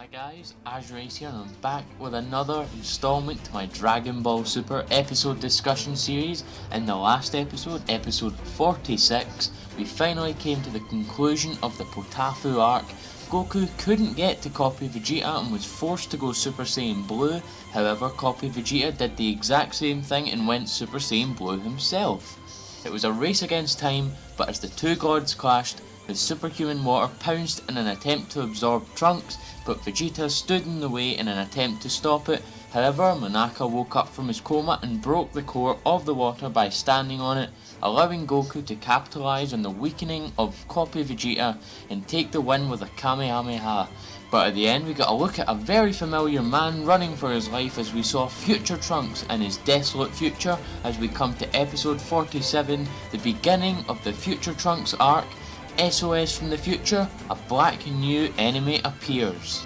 Hi guys, AzureAce here and I'm back with another installment to my Dragon Ball Super episode discussion series. In the last episode, episode 46, we finally came to the conclusion of the Potafu arc. Goku couldn't get to Copy Vegeta and was forced to go Super Saiyan Blue. However, Copy Vegeta did the exact same thing and went Super Saiyan Blue himself. It was a race against time, but as the two gods clashed, the superhuman water pounced in an attempt to absorb Trunks, but Vegeta stood in the way in an attempt to stop it. However, Monaka woke up from his coma and broke the core of the water by standing on it, allowing Goku to capitalise on the weakening of Copy Vegeta and take the win with a Kamehameha. But at the end we got a look at a very familiar man running for his life as we saw Future Trunks and his desolate future as we come to episode 47, the beginning of the Future Trunks arc. SOS From the Future, a black new enemy appears.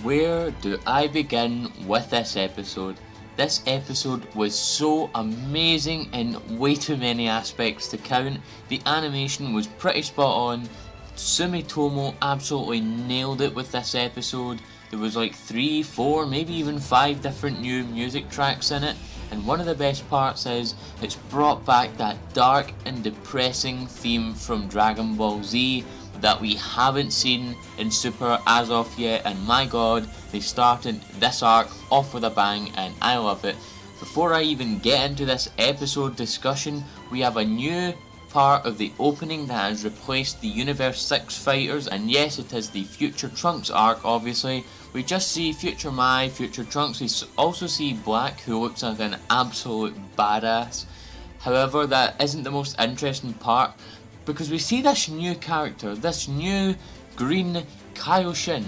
Where do I begin with this episode? This episode was so amazing in way too many aspects to count. The animation was pretty spot on. Sumitomo absolutely nailed it with this episode. There was like 3, 4, maybe even 5 different new music tracks in it. And one of the best parts is it's brought back that dark and depressing theme from Dragon Ball Z that we haven't seen in Super as of yet, and my god, they started this arc off with a bang and I love it. Before I even get into this episode discussion, we have a new part of the opening that has replaced the Universe 6 fighters, and yes, it is the Future Trunks arc obviously. We just see Future Mai, Future Trunks, we also see Black, who looks like an absolute badass. However, that isn't the most interesting part, because we see this new character, this new green Kaioshin.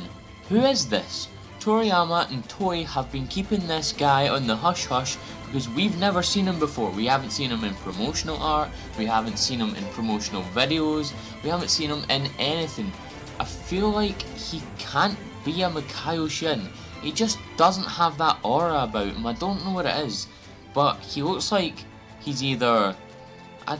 Who is this? Toriyama and Toei have been keeping this guy on the hush-hush because we've never seen him before. We haven't seen him in promotional art, we haven't seen him in promotional videos, we haven't seen him in anything. I feel like he can't be a Kaioshin. He just doesn't have that aura about him. I don't know what it is, but he looks like he's either... I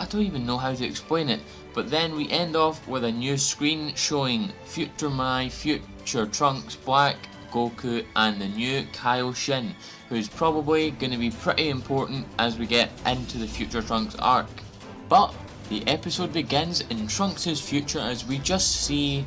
don't even know how to explain it. But then we end off with a new screen showing Future Mai, Future Trunks, Black, Goku and the new Kaioshin, who's probably going to be pretty important as we get into the Future Trunks arc. But the episode begins in Trunks' future as we just see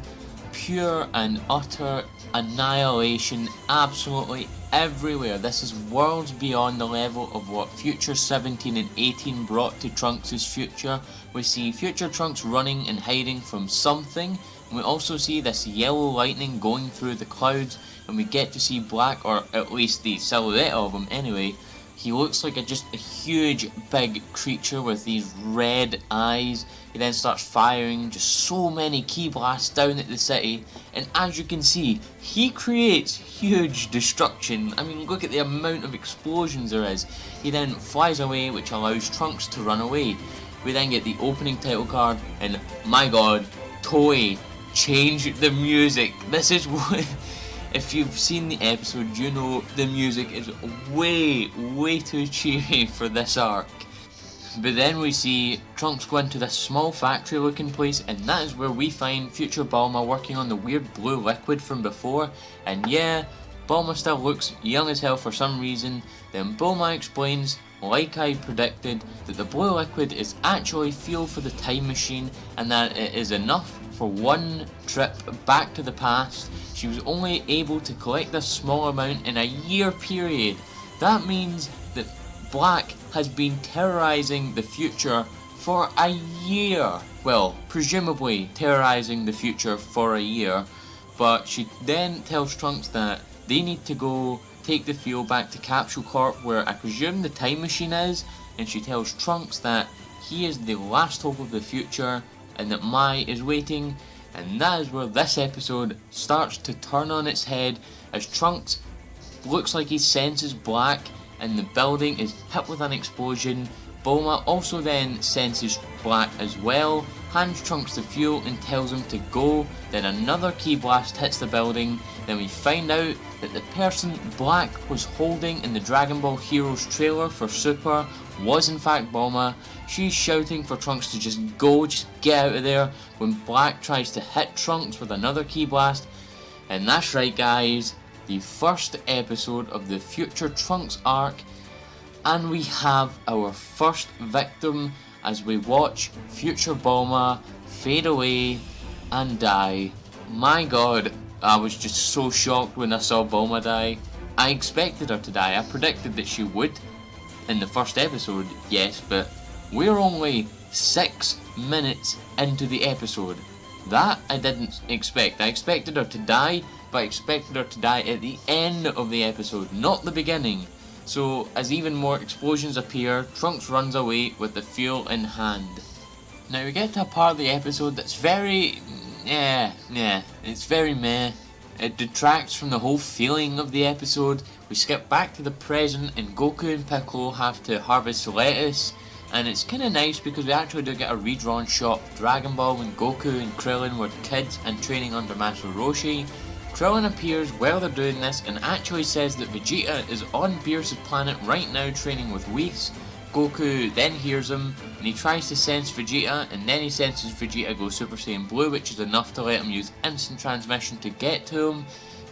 pure and utter annihilation absolutely everywhere. This is worlds beyond the level of what Future 17 and 18 brought to Trunks' future. We see Future Trunks running and hiding from something, and we also see this yellow lightning going through the clouds, and we get to see Black, or at least the silhouette of him anyway. He looks like just a huge big creature with these red eyes. He then starts firing just so many ki blasts down at the city, and as you can see, he creates huge destruction. I mean, look at the amount of explosions there is. He then flies away, which allows Trunks to run away. We then get the opening title card, and my god, Toei changed the music. This is what... If you've seen the episode, you know the music is way too cheery for this arc. But then we see Trunks go into this small factory looking place, and that is where we find Future Bulma working on the weird blue liquid from before. And yeah, Bulma still looks young as hell for some reason. Then Bulma explains, like I predicted, that the blue liquid is actually fuel for the time machine and that it is enough for one trip back to the past. She was only able to collect this small amount in a year period. That means that Black has been terrorizing the future for a year. Well, presumably terrorizing the future for a year, but she then tells Trunks that they need to go take the fuel back to Capsule Corp, where I presume the time machine is, and she tells Trunks that he is the last hope of the future and that Mai is waiting. And that is where this episode starts to turn on its head as Trunks looks like he senses Black and the building is hit with an explosion. Bulma also then senses Black as well, hands Trunks the fuel and tells him to go. Then another ki blast hits the building. Then we find out that the person Black was holding in the Dragon Ball Heroes trailer for Super was in fact Bulma. She's shouting for Trunks to just go, just get out of there, when Black tries to hit Trunks with another ki blast. And that's right guys, the first episode of the Future Trunks arc, and we have our first victim as we watch future Bulma fade away and die. My god, I was just so shocked when I saw Bulma die. I expected her to die, I predicted that she would in the first episode, yes, but we're only 6 minutes into the episode. That I didn't expect. I expected her to die, but I expected her to die at the end of the episode, not the beginning. So as even more explosions appear, Trunks runs away with the fuel in hand. Now we get to a part of the episode that's very... it's very meh. It detracts from the whole feeling of the episode. We skip back to the present and Goku and Piccolo have to harvest lettuce. And it's kinda nice because we actually do get a redrawn shot of Dragon Ball when Goku and Krillin were kids and training under Master Roshi. Krillin appears while they're doing this and actually says that Vegeta is on Beerus' planet right now training with Whis. Goku then hears him and he tries to sense Vegeta, and then he senses Vegeta go Super Saiyan Blue, which is enough to let him use instant transmission to get to him.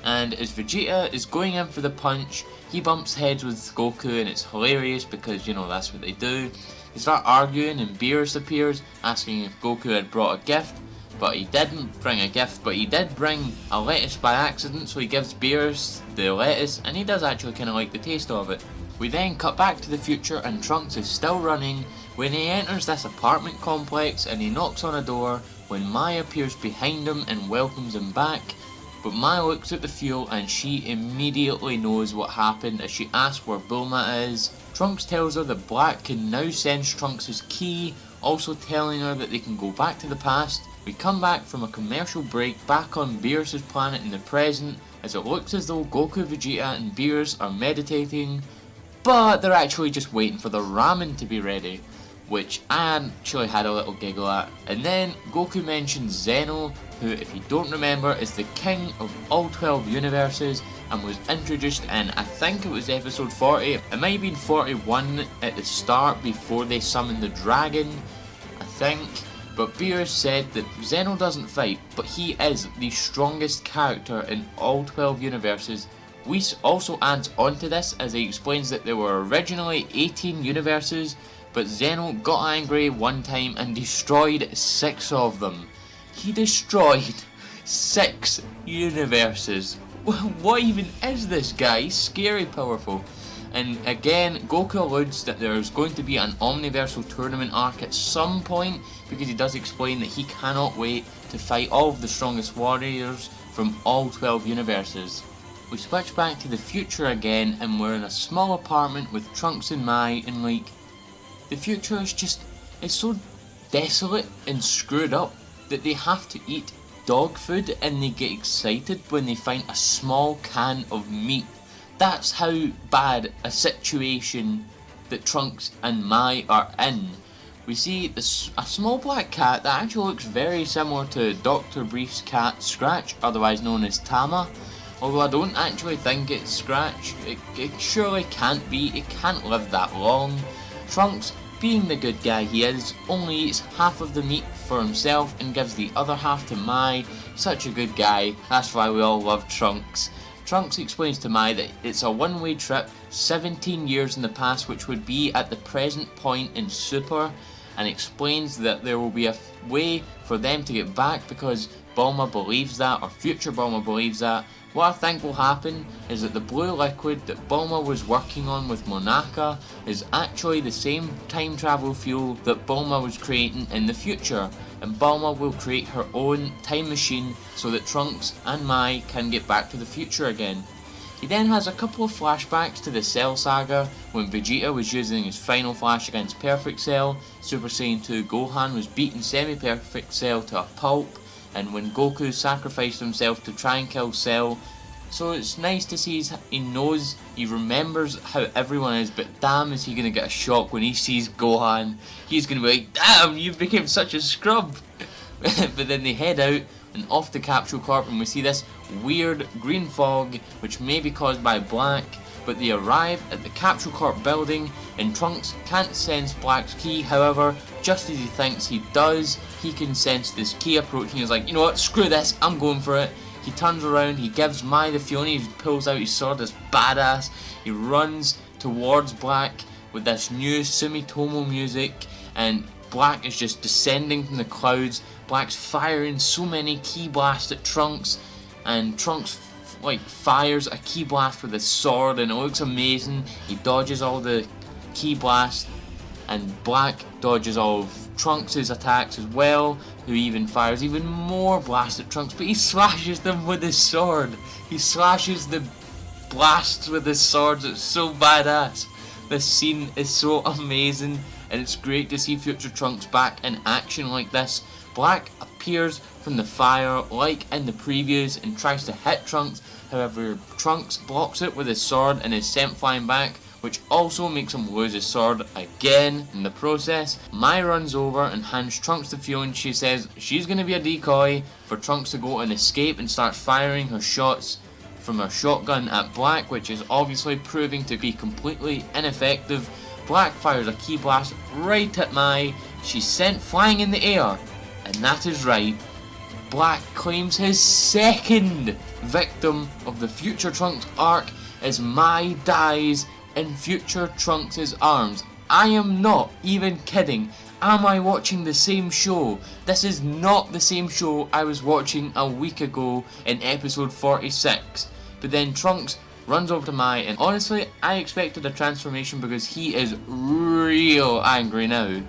And as Vegeta is going in for the punch, he bumps heads with Goku, and it's hilarious because, you know, that's what they do. They start arguing and Beerus appears asking if Goku had brought a gift, but he didn't bring a gift, but he did bring a lettuce by accident, so he gives Beerus the lettuce and he does actually kind of like the taste of it. We then cut back to the future and Trunks is still running when he enters this apartment complex and he knocks on a door when Mai appears behind him and welcomes him back. But Mai looks at the fuel and she immediately knows what happened as she asks where Bulma is. Trunks tells her that Black can now sense Trunks' key, also telling her that they can go back to the past. We come back from a commercial break back on Beerus' planet in the present as it looks as though Goku, Vegeta and Beerus are meditating, but they're actually just waiting for the ramen to be ready, which I actually had a little giggle at. And then Goku mentions Zeno, who, if you don't remember, is the king of all 12 universes and was introduced in, I think it was episode 40, it might have been 41 at the start before they summoned the dragon, I think. But Beerus said that Zeno doesn't fight, but he is the strongest character in all 12 universes. Whis also adds on to this as he explains that there were originally 18 universes, but Zeno got angry one time and destroyed 6 of them. He destroyed 6 universes. What even is this guy? He's scary powerful. And again, Goku alludes that there's going to be an Omniversal Tournament arc at some point, because he does explain that he cannot wait to fight all of the strongest warriors from all 12 universes. We switch back to the future again and we're in a small apartment with Trunks and Mai, and like, the future is just, it's so desolate and screwed up that they have to eat dog food and they get excited when they find a small can of meat. That's how bad a situation that Trunks and Mai are in. We see a small black cat that actually looks very similar to Dr. Brief's cat Scratch, otherwise known as Tama. Although I don't actually think it's Scratch. It surely can't be, it can't live that long. Trunks, being the good guy he is, only eats half of the meat for himself and gives the other half to Mai. Such a good guy, that's why we all love Trunks. Trunks explains to Mai that it's a one-way trip, 17 years in the past, which would be at the present point in Super, and explains that there will be a way for them to get back because Bulma believes that, or future Bulma believes that. What I think will happen is that the blue liquid that Bulma was working on with Monaka is actually the same time travel fuel that Bulma was creating in the future, and Bulma will create her own time machine so that Trunks and Mai can get back to the future again. He then has a couple of flashbacks to the Cell saga when Vegeta was using his final flash against Perfect Cell, Super Saiyan 2 Gohan was beating Semi-Perfect Cell to a pulp, and when Goku sacrificed himself to try and kill Cell. So it's nice to see he knows, he remembers how everyone is, but damn is he going to get a shock when he sees Gohan. He's going to be like, damn, you became such a scrub. But then they head out and off the Capsule Corp, and we see this weird green fog which may be caused by Black, but they arrive at the Capsule Corp building and Trunks can't sense Black's key. However, just as he thinks he does, he can sense this key approaching. He's like, you know what, screw this, I'm going for it. He turns around, he gives Mai the feeling, he pulls out his sword, this badass. He runs towards Black with this new Sumitomo music, and Black is just descending from the clouds. Black's firing so many ki blasts at Trunks, and Trunks like fires a ki blast with his sword, and it looks amazing. He dodges all the ki blasts, and Black dodges all of Trunks' attacks as well, who even fires even more blasts at Trunks, but he slashes them with his sword. He slashes the blasts with his swords. It's so badass. This scene is so amazing, and it's great to see Future Trunks back in action like this. Black appears from the fire like in the previews and tries to hit Trunks, however Trunks blocks it with his sword and is sent flying back, which also makes him lose his sword again in the process. Mai runs over and hands Trunks the fuel, and she says she's going to be a decoy for Trunks to go and escape, and starts firing her shots from her shotgun at Black, which is obviously proving to be completely ineffective. Black fires a ki blast right at Mai. She's sent flying in the air, and that is right. Black claims his second victim of the Future Trunks arc as Mai dies in Future Trunks' arms. I am not even kidding. Am I watching the same show? This is not the same show I was watching a week ago in episode 46. But then Trunks runs over to Mai, and honestly, I expected a transformation because he is real angry now.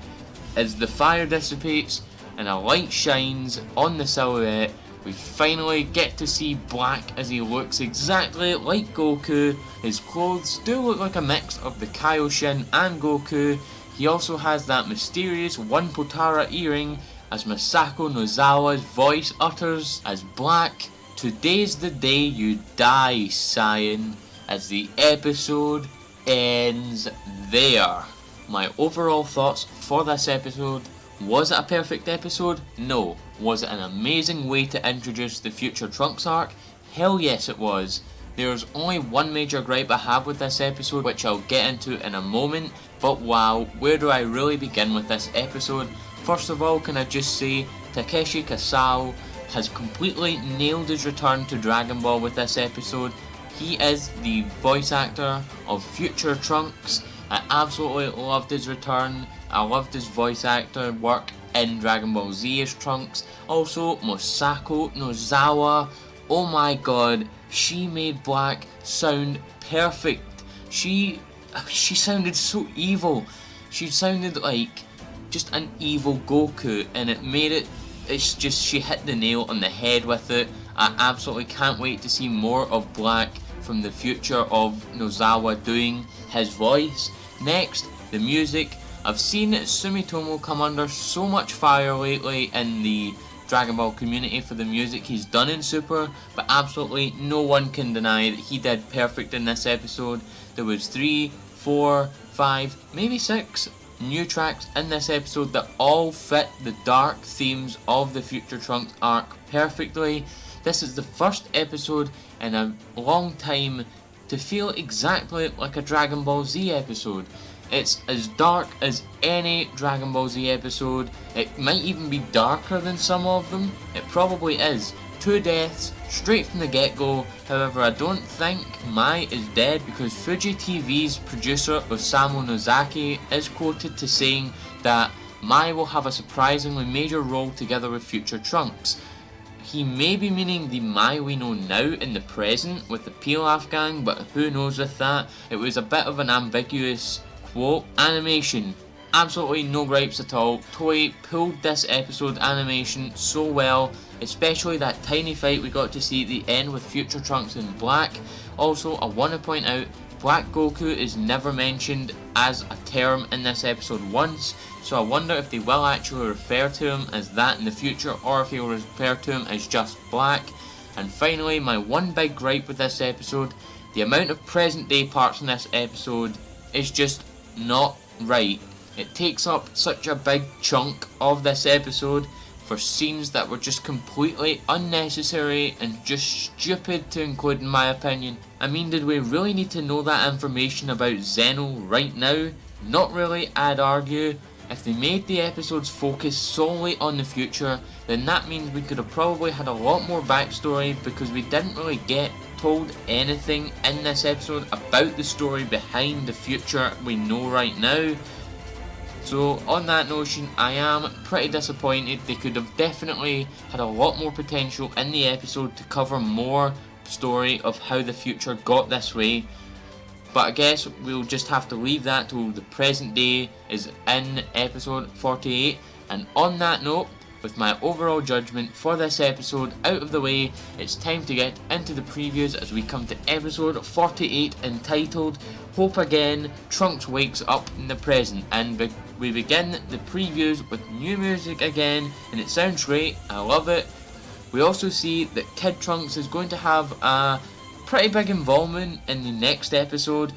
As the fire dissipates and a light shines on the silhouette, we finally get to see Black as he looks exactly like Goku. His clothes do look like a mix of the Kaioshin and Goku. He also has that mysterious One Potara earring as Masako Nozawa's voice utters as Black, "Today's the day you die, Saiyan," as the episode ends there. My overall thoughts for this episode: was it a perfect episode? No. Was it an amazing way to introduce the Future Trunks arc? Hell yes it was. There's only one major gripe I have with this episode, which I'll get into in a moment, but wow, where do I really begin with this episode? First of all, can I just say, Takeshi Kasao has completely nailed his return to Dragon Ball with this episode. He is the voice actor of Future Trunks. I absolutely loved his return. I loved his voice actor work in Dragon Ball Z as Trunks. Also, Masako Nozawa, oh my god, she made Black sound perfect. She sounded so evil. She sounded like just an evil Goku, and it's just, she hit the nail on the head with it. I absolutely can't wait to see more of Black from the future of Nozawa doing his voice. Next, the music. I've seen Sumitomo come under so much fire lately in the Dragon Ball community for the music he's done in Super, but absolutely no one can deny that he did perfect in this episode. There was 3, 4, 5, maybe 6 new tracks in this episode that all fit the dark themes of the Future Trunks arc perfectly. This is the first episode in a long time to feel exactly like a Dragon Ball Z episode. It's as dark as any Dragon Ball Z episode. It might even be darker than some of them. It probably is. 2 deaths straight from the get-go. However, I don't think Mai is dead, because Fuji TV's producer Osamu Nozaki is quoted to saying that Mai will have a surprisingly major role together with Future Trunks. He may be meaning the Mai we know now in the present with the Pilaf gang, but who knows with that. It was a bit of an ambiguous quote. Animation, absolutely no gripes at all. Toei pulled this episode animation so well, especially that tiny fight we got to see at the end with Future Trunks and Black. Also, I want to point out, Black Goku is never mentioned as a term in this episode once, so I wonder if they will actually refer to him as that in the future, or if they will refer to him as just Black. And finally, my one big gripe with this episode: the amount of present day parts in this episode is just not right. It takes up such a big chunk of this episode for scenes that were just completely unnecessary and just stupid to include, in my opinion. I mean, did we really need to know that information about Zeno right now? Not really, I'd argue. If they made the episodes focus solely on the future, then that means we could have probably had a lot more backstory, because we didn't really get told anything in this episode about the story behind the future we know right now. So on that notion, I am pretty disappointed. They could have definitely had a lot more potential in the episode to cover more story of how the future got this way. But I guess we'll just have to leave that till the present day is in episode 48. And on that note, with my overall judgment for this episode out of the way, it's time to get into the previews as we come to episode 48, entitled Hope Again, Trunks Wakes Up in the Present. And we begin the previews with new music again, and it sounds great, I love it. We also see that Kid Trunks is going to have a pretty big involvement in the next episode,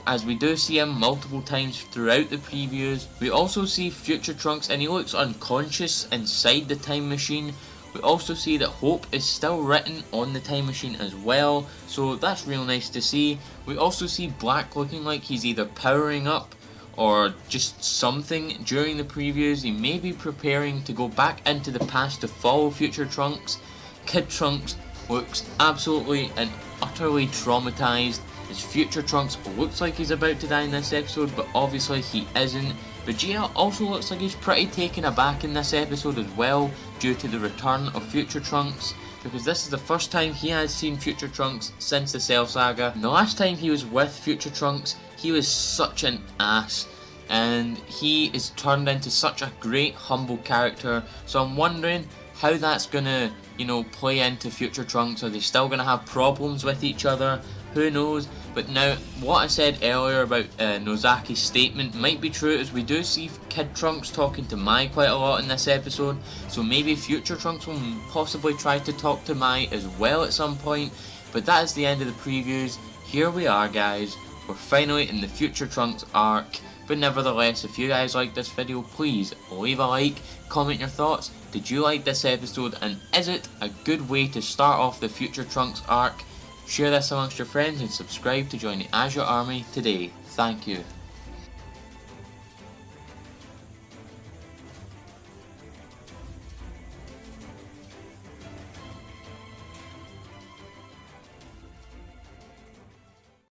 as we do see him multiple times throughout the previews. We also see Future Trunks, and he looks unconscious inside the time machine. We also see that Hope is still written on the time machine as well, so that's real nice to see. We also see Black looking like he's either powering up or just something during the previews. He may be preparing to go back into the past to follow Future Trunks. Kid Trunks looks absolutely and utterly traumatized, as Future Trunks looks like he's about to die in this episode, but obviously he isn't. Vegeta also looks like he's pretty taken aback in this episode as well, due to the return of Future Trunks, because this is the first time he has seen Future Trunks since the Cell Saga. And the last time he was with Future Trunks, he was such an ass, and he is turned into such a great humble character. So I'm wondering how that's gonna, play into Future Trunks. Are they still gonna have problems with each other? Who knows? But now, what I said earlier about Nozaki's statement might be true, as we do see Kid Trunks talking to Mai quite a lot in this episode, so maybe Future Trunks will possibly try to talk to Mai as well at some point. But that is the end of the previews. Here we are, guys. We're finally in the Future Trunks arc. But nevertheless, if you guys like this video, please leave a like, comment your thoughts. Did you like this episode, and is it a good way to start off the Future Trunks arc? Share this amongst your friends and subscribe to join the Azure Army today. Thank you.